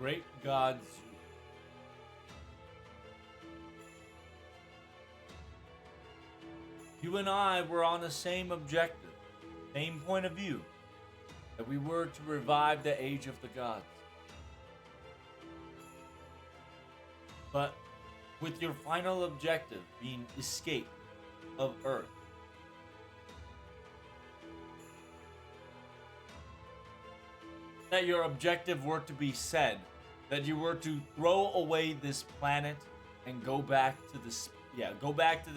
Great gods. You and I were on the same objective, same point of view, that we were to revive the age of the gods. But with your final objective being escape of Earth, that your objective were to be said, that you were to throw away this planet and go back to the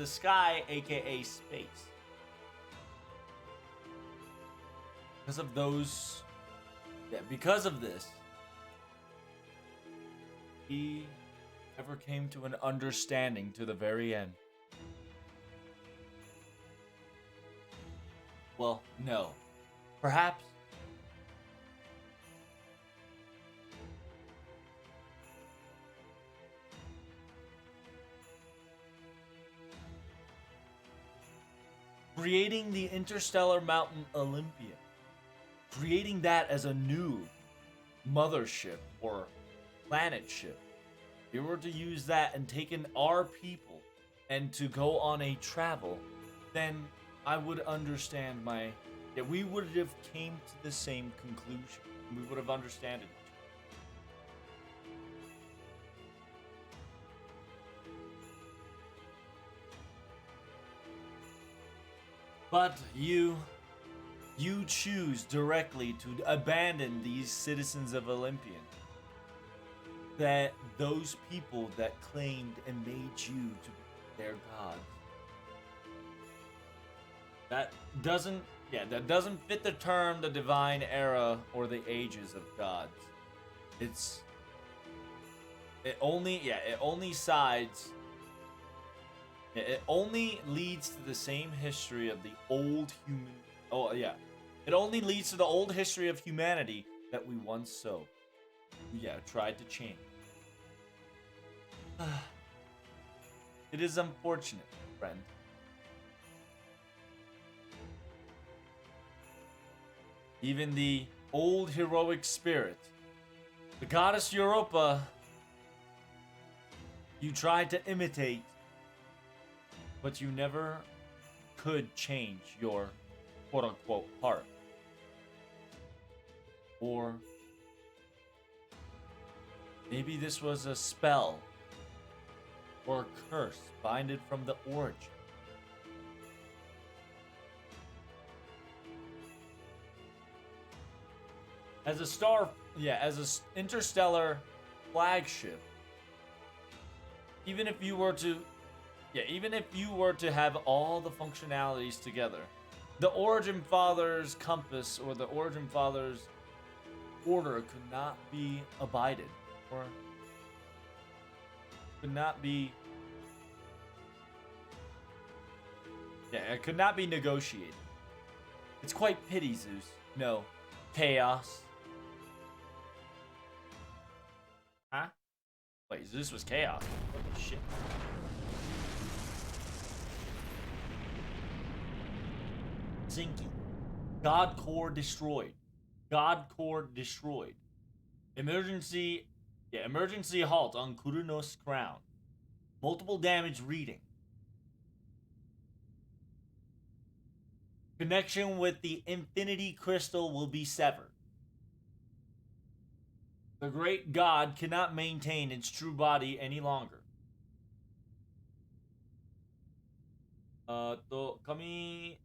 sky, aka space. Because of this, he never came to an understanding to the very end. Well, no. Perhaps. Creating the interstellar mountain Olympia. Creating that as a new mothership or planet ship. If you were to use that and taken our people and to go on a travel, then I would understand we would have came to the same conclusion. We would have understood it. But you choose directly to abandon these citizens of Olympian. That those people that claimed and made you to be their gods. That doesn't fit the term the divine era or the ages of gods. It only leads to the same history of the old human. It only leads to the old history of humanity that we once tried to change. It is unfortunate, friend. Even the old heroic spirit, the goddess Europa, you tried to imitate, but you never could change your quote-unquote heart. Or maybe this was a spell or a curse binded from the origin. As an interstellar flagship, even if you were to have all the functionalities together, the Origin Father's compass or the Origin Father's order could not be abided, or it could not be negotiated. It's quite pity, Zeus. No. Chaos. Huh? Wait, Zeus was chaos. Holy shit. Zinky. God core destroyed. God core destroyed. Emergency halt on Kurunos crown. Multiple damage reading. Connection with the infinity crystal will be severed. The great god cannot maintain its true body any longer. 紙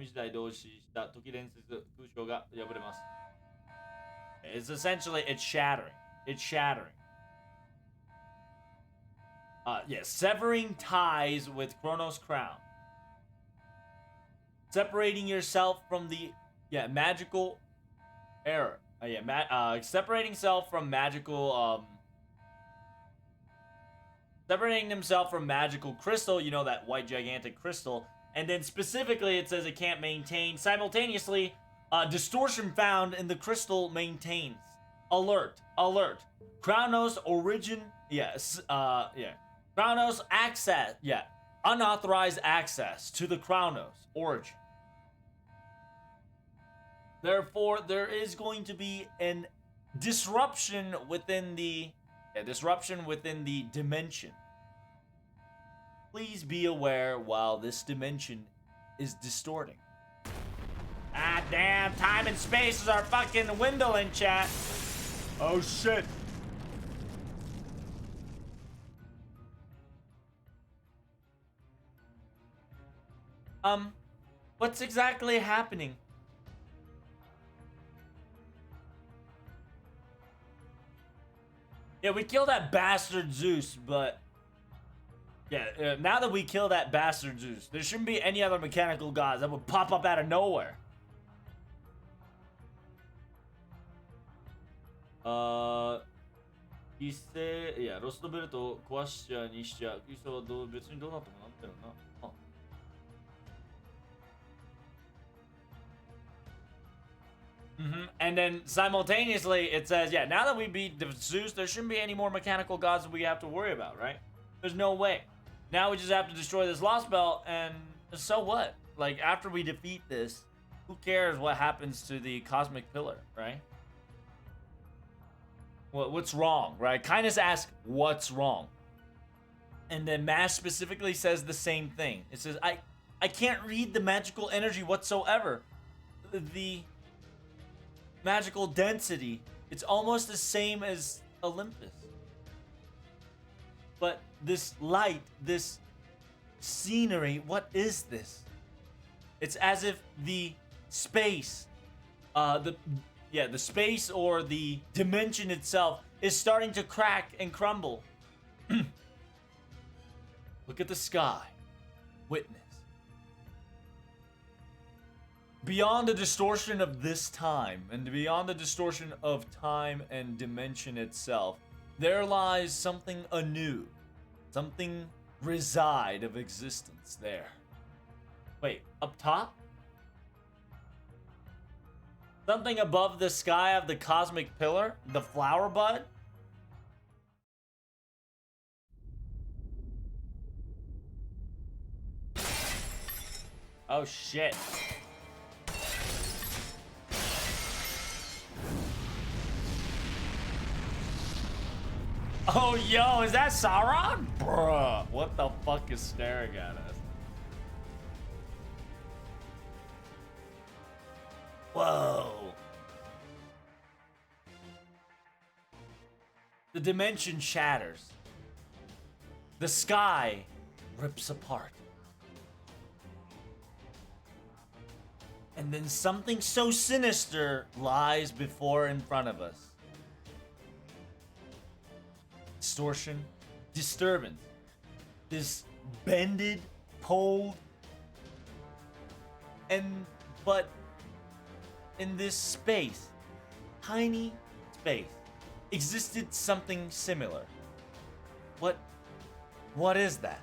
時代同士した時連接空想が破れます。It's essentially, it's shattering. It's shattering. Severing ties with Kronos' crown. Separating yourself from the magical era. Separating self from magical separating himself from magical crystal, you know, that white gigantic crystal, and then specifically it says it can't maintain. Simultaneously, distortion found in the crystal maintains. Alert. Kronos origin, Kronos access, unauthorized access to the Kronos origin. Therefore, there is going to be an disruption within the dimension. Please be aware while this dimension is distorting. Ah, damn, time and space is our fucking dwindling, chat. Oh, shit. What's exactly happening? Yeah, we killed that bastard Zeus, but... Yeah, now that we kill that bastard Zeus, there shouldn't be any other mechanical gods that would pop up out of nowhere. He said, yeah, Lostbelt 壊しちゃにしちゃう。そう、別にどうなってもなんだよな。And then simultaneously, it says, yeah, now that we beat Zeus, there shouldn't be any more mechanical gods that we have to worry about, right? There's no way. Now we just have to destroy this Lostbelt, and so what? Like, after we defeat this, who cares what happens to the cosmic pillar, right? What's wrong, right? Kindness asks, what's wrong? And then Mash specifically says the same thing. It says, I can't read the magical energy whatsoever. The magical density, it's almost the same as Olympus. But this light, this scenery, what is this? It's as if the space, the space or the dimension itself is starting to crack and crumble. Look at the sky. Witness. Beyond the distortion of this time, and beyond the distortion of time and dimension itself, there lies something anew. Something reside of existence there. Wait, up top? Something above the sky of the cosmic pillar? The flower bud? Oh shit. Oh yo, is that Sauron? Bruh, what the fuck is staring at us? Whoa. The dimension shatters. The sky rips apart. And then something so sinister lies before in front of us. Distortion, disturbance. This bended, pulled, but in this space, tiny space, existed something similar. What is that?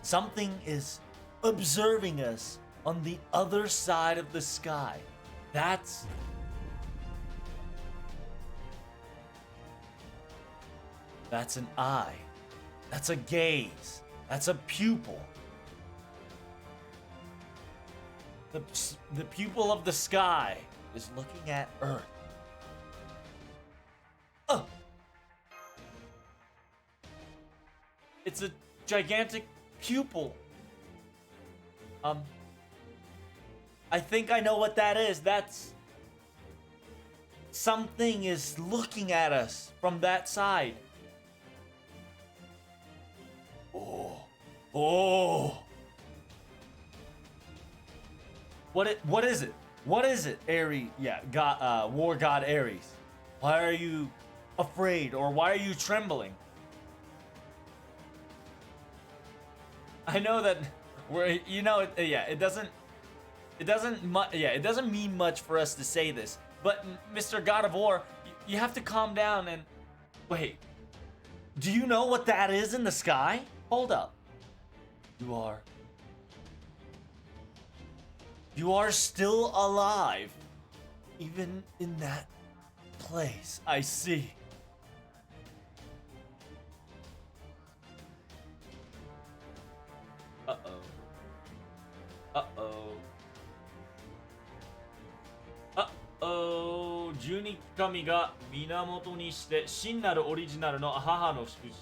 Something is observing us on the other side of the sky. That's an eye. That's a gaze. That's a pupil. The pupil of the sky is looking at Earth. Oh! It's a gigantic pupil. I think I know what that is. That's... Something is looking at us from that side. Oh. What is it? What is it, Ares? Yeah, God, war god Ares. Why are you afraid, or why are you trembling? I know that we're, you know, it doesn't mean much for us to say this, but Mr. God of War, you have to calm down and wait. Do you know what that is in the sky? Hold up. You are still alive, even in that place. I see. Uh-oh. 十二神が源にして真なるオリジナルの母の船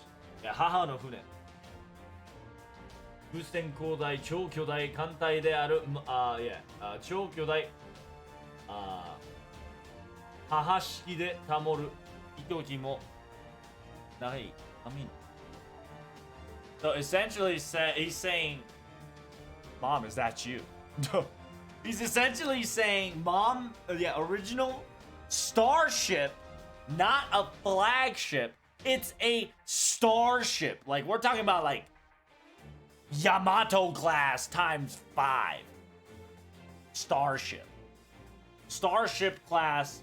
風船広大超巨大艦隊である超巨大母式で保る糸木もない。I mean, so essentially he's saying, Mom, is that you? He's essentially saying, Mom, original starship, not a flagship. It's a starship. Like, we're talking about, like, Yamato class times 5. Starship. Starship class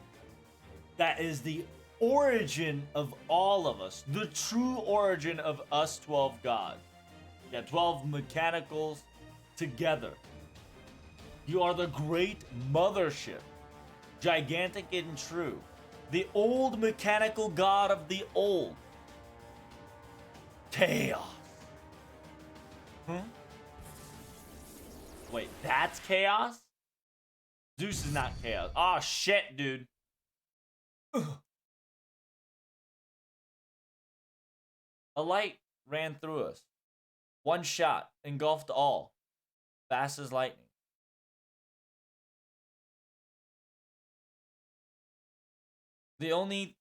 that is the origin of all of us. The true origin of us 12 gods. Yeah, 12 mechanicals together. You are the great mothership, gigantic and true, the old mechanical god of the old. Chaos. Wait, that's chaos? Zeus is not chaos. Oh shit, dude. A light ran through us. One shot engulfed all, fast as lightning. The only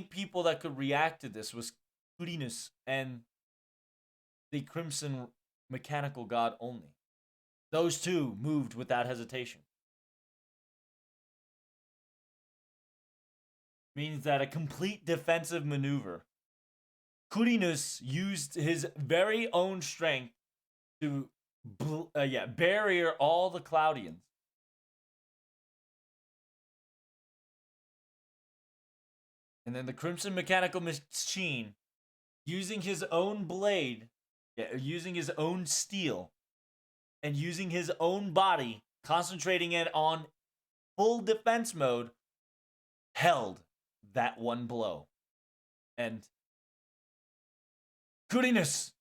people that could react to this was Quirinus and the Crimson Mechanical God only. Those two moved without hesitation. Means that a complete defensive maneuver. Quirinus used his very own strength to barrier all the Cloudians. And then the Crimson Mechanical Machine, using his own blade, using his own steel, and using his own body, concentrating it on full defense mode, held that one blow. And Quirinus!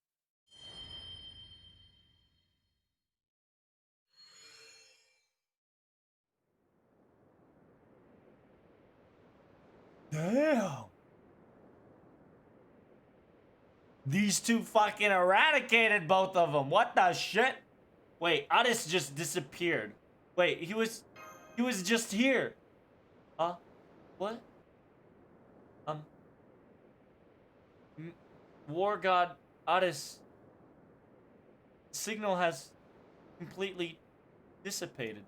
Damn! These two fucking eradicated both of them. What the shit? Wait, Addis just disappeared. Wait, he was just here. Huh? What? War God Addis signal has completely dissipated.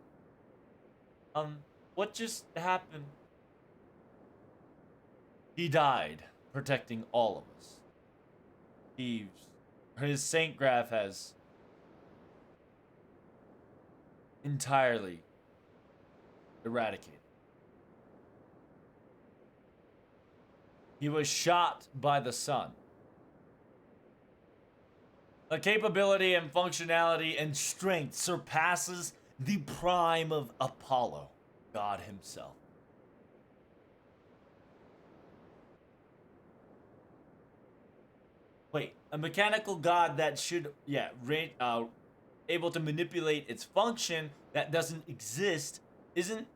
What just happened? He died, protecting all of us. His Saint Graph has entirely eradicated. He was shot by the sun. A capability and functionality and strength surpasses the prime of Apollo, God himself. Wait, a mechanical god that should, able to manipulate its function that doesn't exist, isn't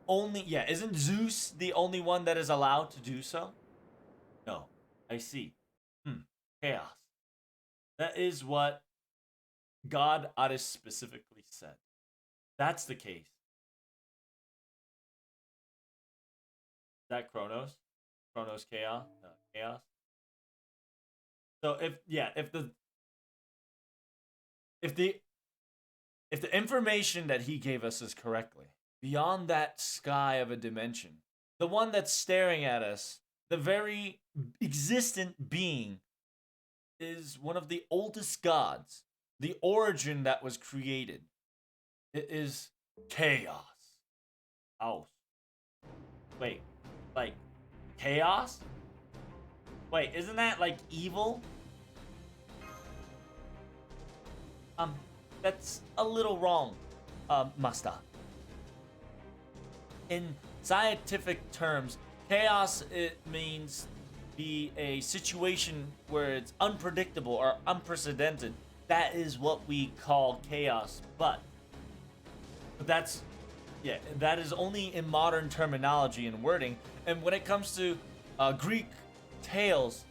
Zeus the only one that is allowed to do so? No, I see. Chaos. That is what God Addis specifically said. That's the case. Is that Kronos? Kronos Chaos? Chaos? So if the information that he gave us is correctly, beyond that sky of a dimension, the one that's staring at us, the very existent being, is one of the oldest gods, the origin that was created. It is chaos. House. Wait, like chaos? Wait, isn't that like evil? That's a little wrong, Master. In scientific terms, chaos, it means be a situation where it's unpredictable or unprecedented. That is what we call chaos, but that's Yeah, that is only in modern terminology and wording. And when it comes to Greek tales,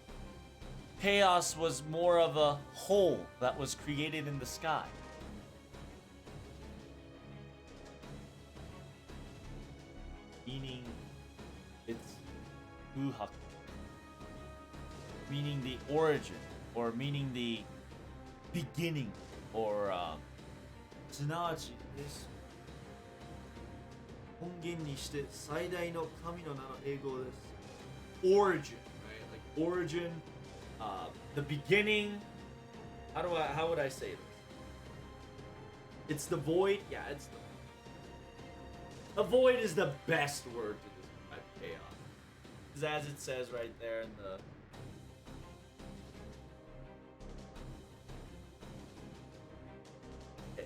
chaos was more of a whole that was created in the sky. Meaning it's uhaku, meaning the origin, or meaning the beginning, or すなわちです。本源にして最大の神の名の英語です。origin, right? Like origin, the beginning. How would I say this? It's the void. Yeah, it's the void is the best word to describe chaos. Because as it says right there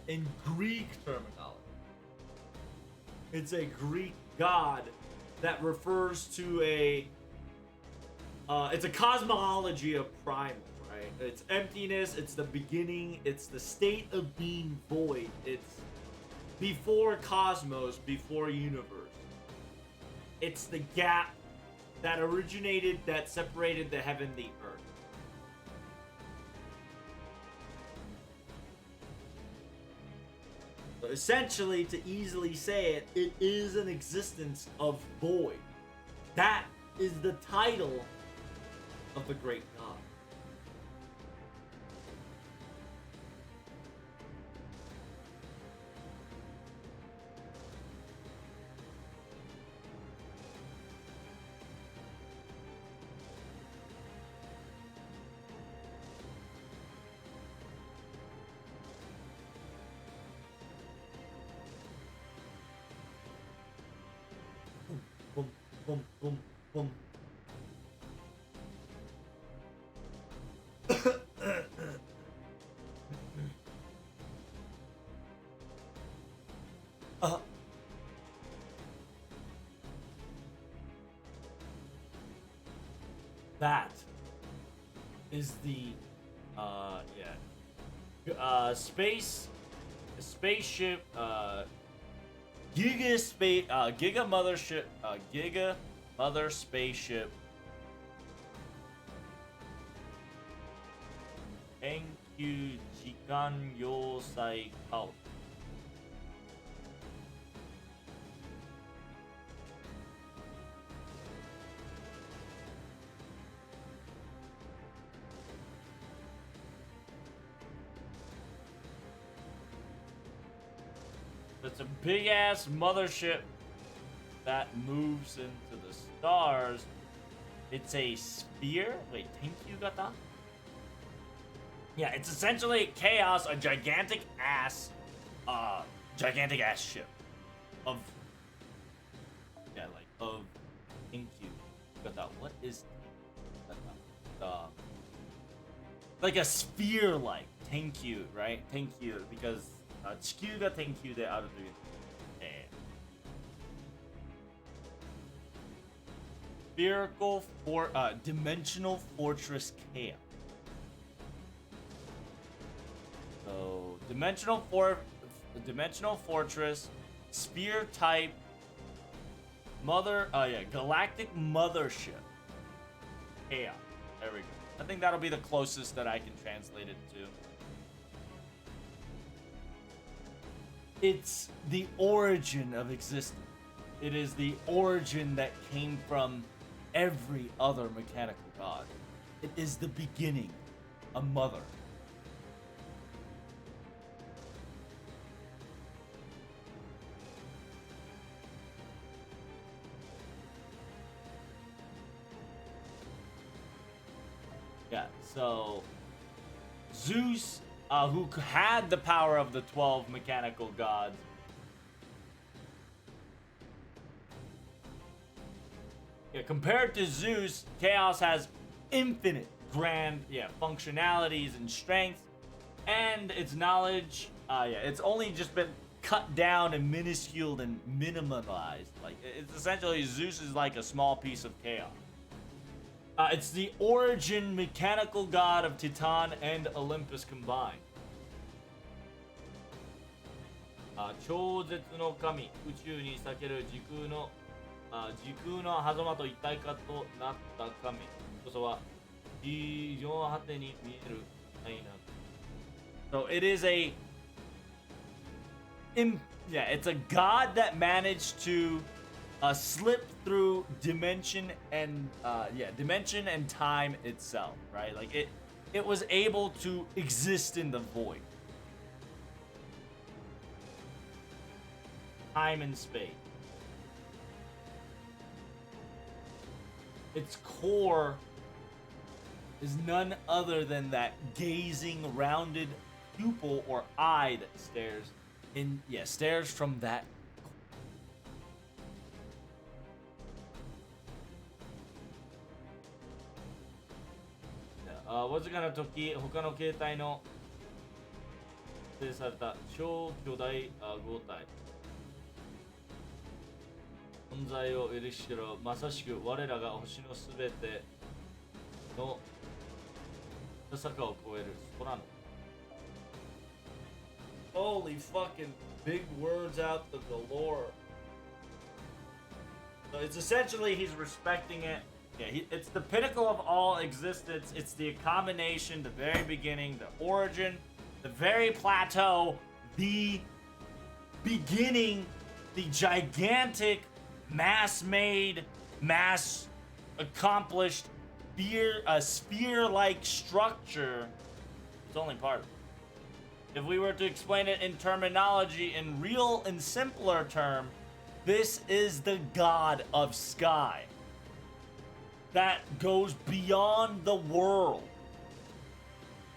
in Greek terminology, it's a Greek god that refers to it's a cosmology of primal, right? It's emptiness, it's the beginning, it's the state of being void. It's before cosmos, before universe. It's the gap that originated, that separated the heaven, the earth. So essentially, to easily say it, it is an existence of void. That is the title of the great god. Boom, boom, boom, boom. uh, that is the spaceship Giga mothership Giga mother spaceship Enkyu Jikan Yosai Kao. It's a big ass mothership that moves into the stars. It's a sphere. Wait, Tenkyu got that? Yeah, it's essentially chaos, a gigantic ass ship of of Tenkyu. Got that? What is like a sphere like Tenkyu, right? Tenkyu because 地球が天球であるという、Spherical Dimensional Fortress Chaos. So Dimensional Fortress, Spear type, Galactic Mothership. Chaos. There we go. I think that'll be the closest that I can translate it to. It's the origin of existence. It is the origin that came from every other mechanical god. It is the beginning, a mother. Yeah, so Zeus, who had the power of the 12 mechanical gods, compared to Zeus, Chaos has infinite grand, functionalities and strength, and its knowledge, it's only just been cut down and minusculed and minimalized. Like, it's essentially Zeus is like a small piece of Chaos. It's the origin mechanical god of Titan and Olympus combined. 超絶の神、宇宙に裂ける時空の狭間と一体化となった神こそは地上果てに見える愛なる。 So it is yeah, it's a god that managed to slip through dimension and dimension and time itself, right? Like it was able to exist in the void. Time and space. Its core is none other than that gazing rounded pupil or eye that stares from that. わずかな時、他の形態の指定された超巨大合体存在を許しろ、まさしく我らが星のすべての坂を越える空の。 Holy fucking big words out the galore. So it's essentially he's respecting it. Yeah, it's the pinnacle of all existence. It's the combination, the very beginning, the origin, the very plateau, the beginning, the gigantic, mass-made, mass-accomplished sphere-like structure. It's only part of it. If we were to explain it in terminology, in real and simpler term, this is the god of sky that goes beyond the world.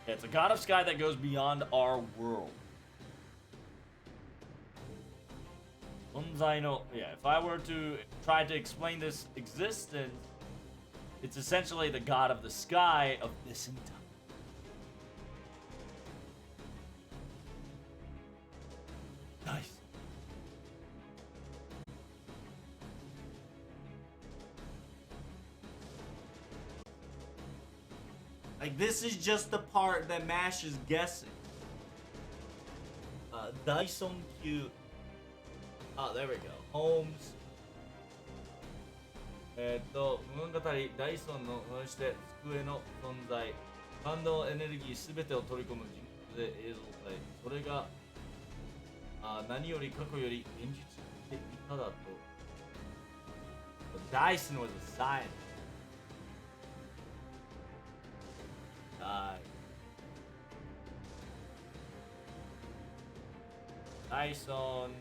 It's a god of sky that goes beyond our world. If I were to try to explain this existence, it's essentially the god of the sky of this entire. Nice. Like, this is just the part that Mash is guessing. Dyson Q. Oh, there we go. Holmes. 物語ダイソンのそして机の存在感動エネルギーすべてを取り込む人物で映像体それが何より過去より現実的ただと Dyson was a scientist. Dyson.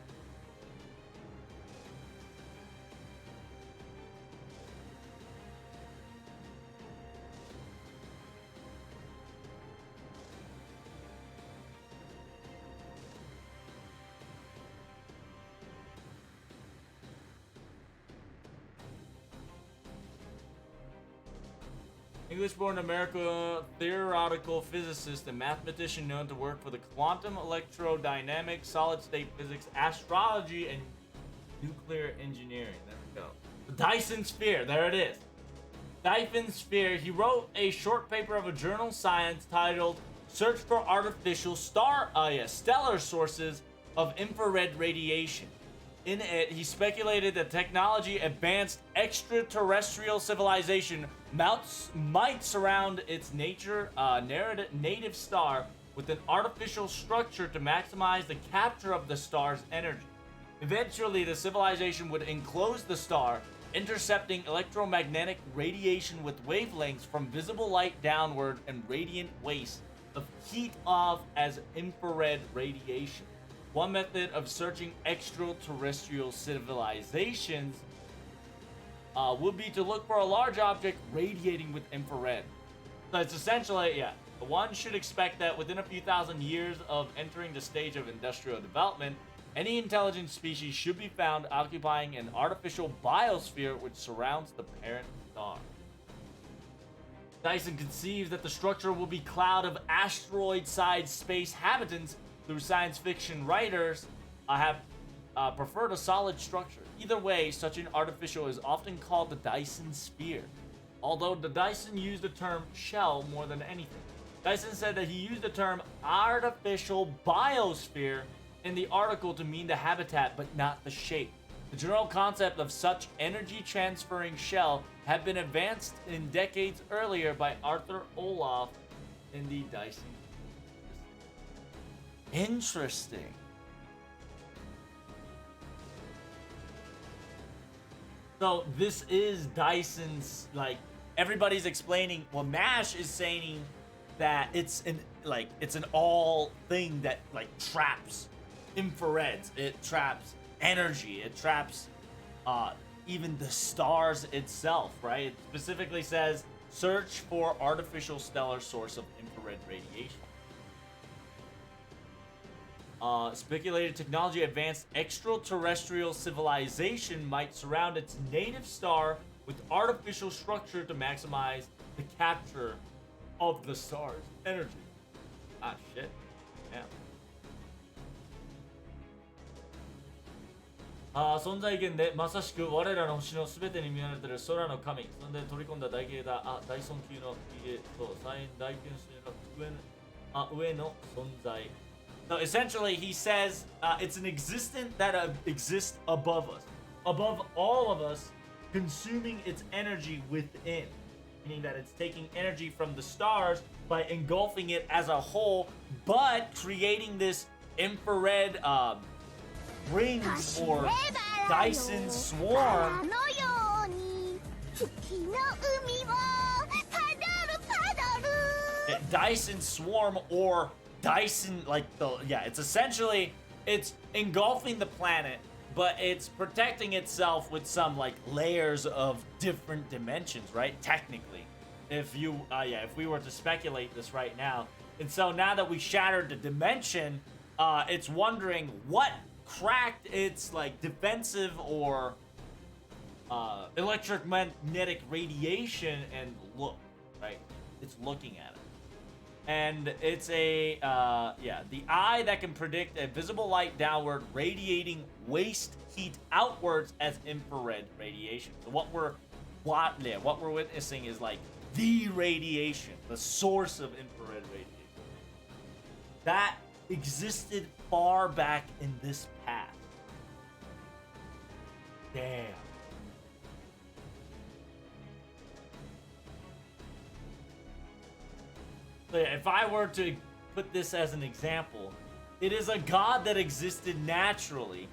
English-born American theoretical physicist and mathematician known to work for the quantum electrodynamics, solid-state physics, astrology, and nuclear engineering. There we go. The Dyson Sphere, there it is. Dyson Sphere, he wrote a short paper of a journal Science titled Search for Artificial Stellar Sources of Infrared Radiation. In it, he speculated that technology advanced extraterrestrial civilization might surround its native star with an artificial structure to maximize the capture of the star's energy. Eventually, the civilization would enclose the star, intercepting electromagnetic radiation with wavelengths from visible light downward and radiant waste of heat off as infrared radiation. One method of searching extraterrestrial civilizations would be to look for a large object radiating with infrared. So it's essentially, yeah, one should expect that within a few thousand years of entering the stage of industrial development, any intelligent species should be found occupying an artificial biosphere which surrounds the parent star. Dyson conceives that the structure will be a cloud of asteroid-sized space habitants, through science fiction writers have preferred a solid structure. Either way, such an artificial is often called the Dyson Sphere, although the Dyson used the term shell more than anything. Dyson said that he used the term artificial biosphere in the article to mean the habitat but not the shape. The general concept of such energy transferring shell had been advanced in decades earlier by Arthur Olaf in the Dyson. Interesting. So this is Dyson's, like, everybody's explaining, well, MASH is saying that it's an all thing that like traps infrareds, it traps energy, it traps even the stars itself, right? It specifically says search for artificial stellar source of infrared radiation. Speculated technology advanced extraterrestrial civilization might surround its native star with artificial structure to maximize the capture of the star's energy. Ah, shit. Yeah. 存在源でまさしく我らの星のすべてに見られている空の神、そんで取り込んだ大型だ、大尊級の家と最大級の上の存在。So essentially, he says it's an existence that exists above us, above all of us, consuming its energy within. Meaning that it's taking energy from the stars by engulfing it as a whole, but creating this infrared rings or Dyson swarm. Dyson swarm or Dyson, like it's essentially, it's engulfing the planet, but it's protecting itself with some like layers of different dimensions, right? Technically, if we were to speculate this right now. And so now that we shattered the dimension, it's wondering what cracked its like defensive or electromagnetic radiation, and look, right? It's looking at it. And it's a, the eye that can predict a visible light downward, radiating waste heat outwards as infrared radiation. So what we're witnessing is like the radiation, the source of infrared radiation that existed far back in this past. Damn. If I were to put this as an example, it is a god that existed naturally.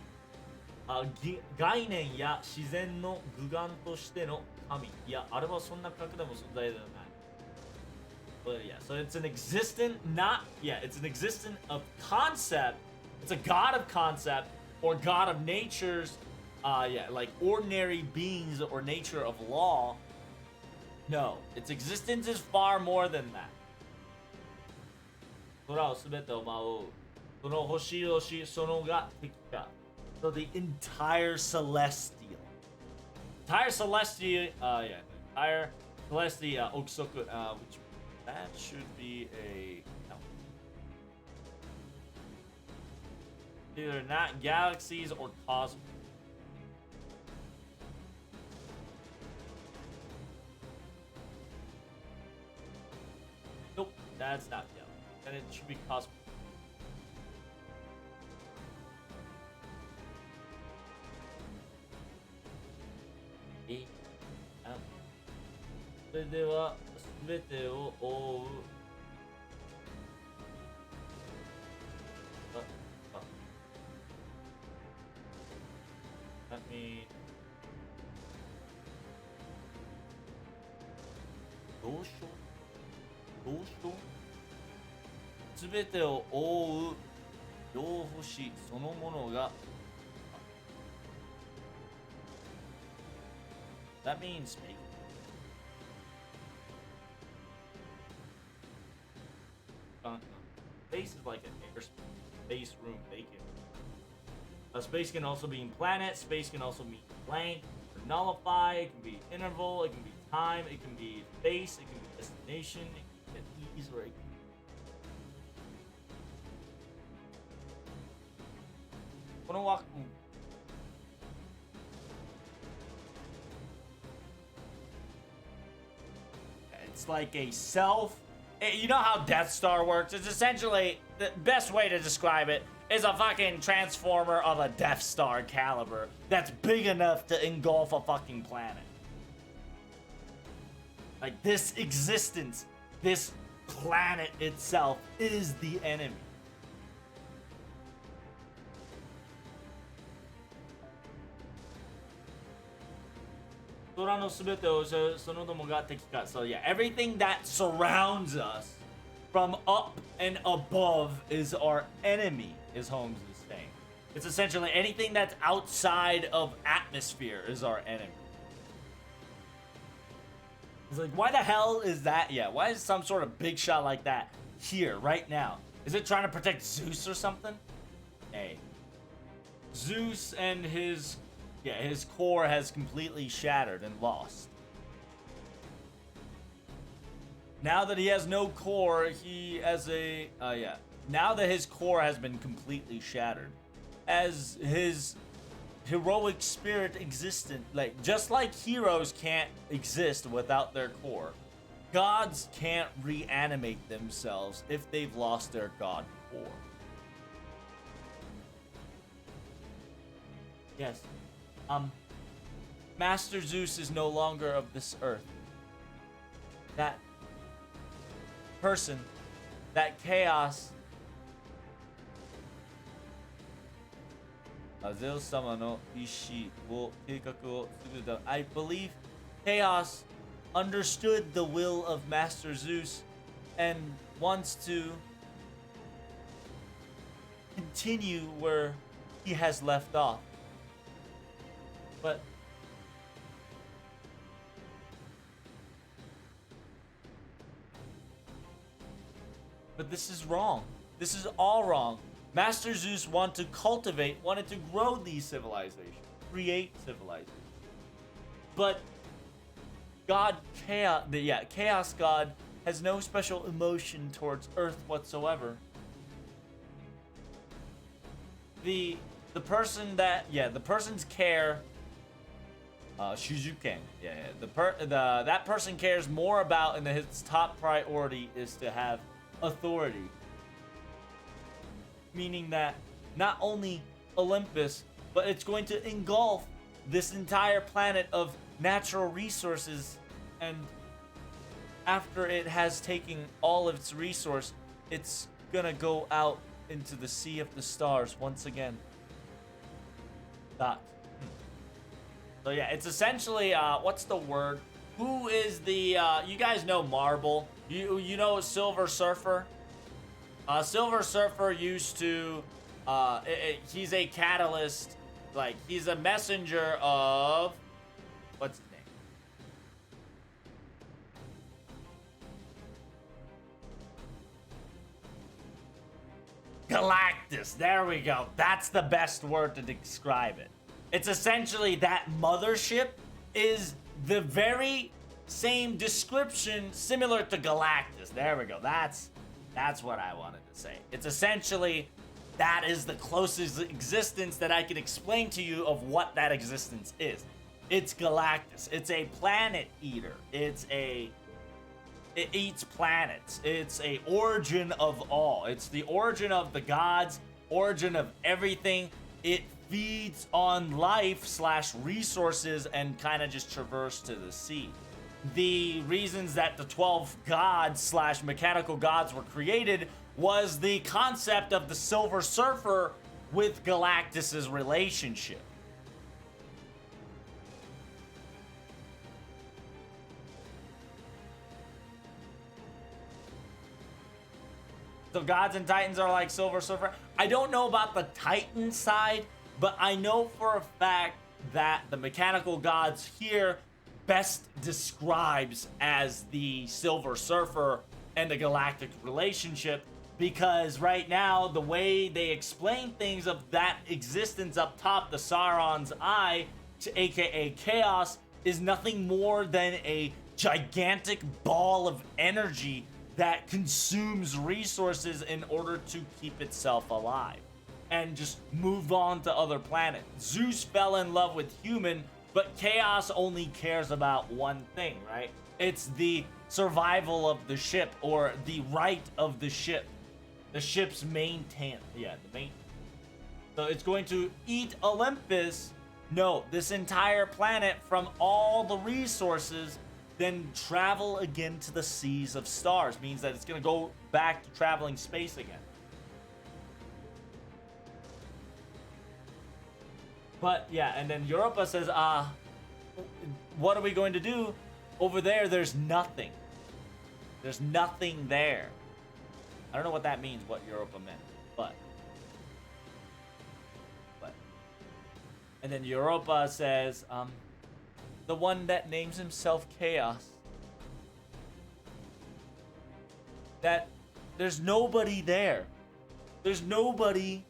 概念や自然の具眼としての神。いや、あれはそんな格でも存在ではない。But yeah, so it's an existent, it's an existent of concept. It's a god of concept or god of nature's, like ordinary beings or nature of law. No, its existence is far more than that. 空をすべてを舞う。その星々、そのが敵か。So the entire celestial. Entire celestial, entire celestial, Oksoku, which that should be a, no. Either not galaxies or cosmos. Nope, that's not galaxy. And it should be cosmos. That means すべてを覆う両星そのものが That means space. Space is like an airspace room vacant. Space can also mean planet. Space can also mean blank or nullify. It can be interval. It can be time. It can be space. It can be destination. It can be ease or it can It's like a self. You know how Death Star works? It's essentially the best way to describe it. is a fucking transformer of a Death Star caliber that's big enough to engulf a fucking planet. Like, this existence, this planet itself is the enemy. So yeah, everything that surrounds us from up and above is our enemy, is Holmes is saying. It's essentially anything that's outside of atmosphere is our enemy. It's like, why the hell is that? Yeah, why is some sort of big shot like that here, right now? Is it trying to protect Zeus or something? Hey. Zeus and his core has completely shattered and lost. Now that he has no core, now that his core has been completely shattered, as his heroic spirit existent, like, just like heroes can't exist without their core, gods can't reanimate themselves if they've lost their god core. Yes. Master Zeus is no longer of this earth. That person, that chaos, I believe Chaos understood the will of Master Zeus and wants to continue where he has left off. But this is wrong. This is all wrong. Master Zeus wanted to grow these civilizations, create civilizations. But Chaos God has no special emotion towards Earth whatsoever. The person's care, Shizuken, that person cares more about, and his top priority is to have authority. Meaning that not only Olympus, but it's going to engulf this entire planet of natural resources, and after it has taken all of its resource, it's gonna go out into the sea of the stars once again. So yeah, it's essentially, what's the word? Who is the, you guys know Marble? You know Silver Surfer? Silver Surfer used to, he's a catalyst, like, he's a messenger of, what's his name? Galactus, there we go. That's the best word to describe it. It's essentially that mothership is the very same description similar to Galactus. There we go. That's what I wanted to say. It's essentially, that is the closest existence that I can explain to you of what that existence is. It's Galactus. It's a planet eater. It eats planets. It's a origin of all. It's the origin of the gods, origin of everything. It feeds on life / resources and kind of just traverse to the sea. The reasons that the 12 gods / mechanical gods were created was the concept of the Silver Surfer with Galactus's relationship. So gods and titans are like Silver Surfer. I don't know about the titan side, but I know for a fact that the mechanical gods here best describes as the Silver Surfer and the galactic relationship, because right now the way they explain things of that existence up top, the Sauron's Eye, aka Chaos, is nothing more than a gigantic ball of energy that consumes resources in order to keep itself alive and just move on to other planets. Zeus fell in love with human, but Chaos only cares about one thing, right? It's the survival of the ship, or the right of the ship. The ship's So it's going to eat Olympus. No, this entire planet from all the resources, then travel again to the seas of stars. Means that it's going to go back to traveling space again. But yeah, and then Europa says, what are we going to do? Over there, there's nothing. There's nothing there. I don't know what that means, what Europa meant, but. And then Europa says, the one that names himself Chaos. That there's nobody there. There's nobody,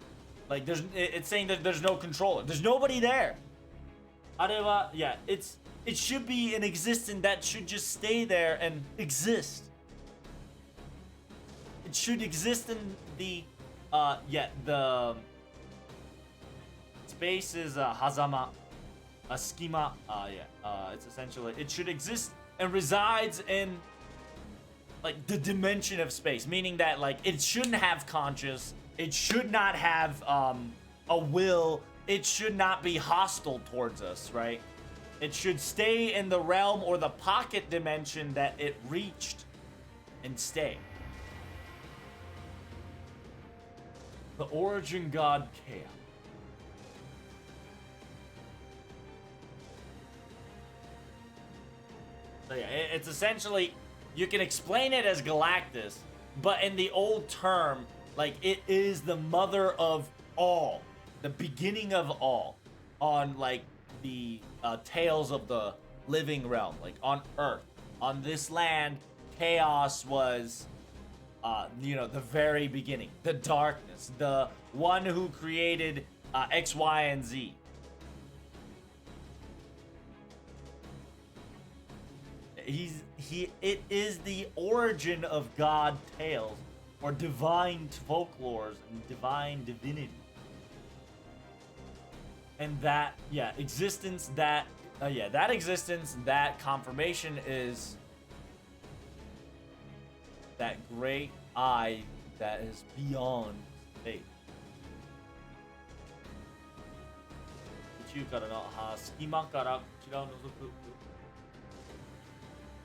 like it's saying that there's no controller. There's nobody there. Arewa, yeah, it should be an existence that should just stay there and exist. It should exist in the, the space is hazama, a schema. It's essentially, it should exist and resides in like the dimension of space, meaning that like it shouldn't have conscious, it should not have a will, it should not be hostile towards us, right? It should stay in the realm or the pocket dimension that it reached and stay. The origin god Chaos. So yeah, it's essentially, you can explain it as Galactus, but in the old term, like it is the mother of all, the beginning of all, on like the tales of the living realm, like on Earth, on this land, Chaos was, the very beginning, the darkness, the one who created X, Y, and Z. It is the origin of God tales, or divine folklores and divine divinity. And that, existence, that existence, that confirmation is that great eye that is beyond faith.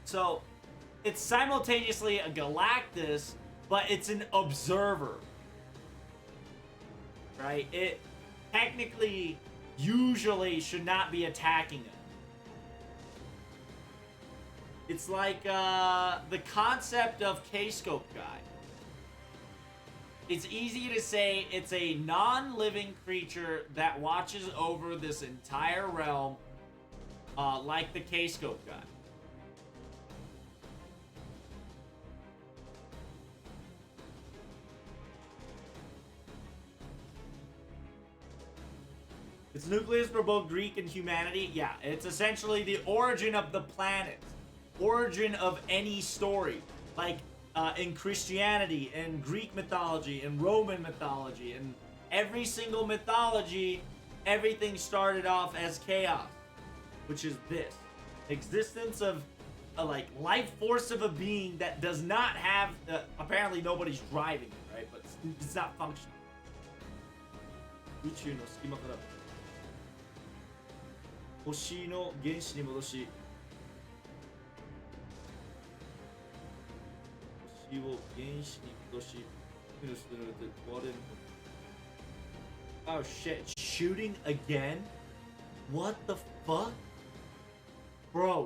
So, it's simultaneously a Galactus, but it's an observer. Right? It technically, usually should not be attacking it. It's like the concept of K-Scope guy. It's easy to say it's a non-living creature that watches over this entire realm, like the K-Scope guy. Its nucleus for both Greek and humanity, it's essentially the origin of the planet. Origin of any story. Like, in Christianity, in Greek mythology, in Roman mythology, in every single mythology, everything started off as chaos. Which is this. Existence of a, like, life force of a being that does not have, apparently nobody's driving it, right? But it's not functional. 宇宙の隙間から星の原子に戻し星を原子に戻し Oh shit, shooting again? What the fuck? Bro,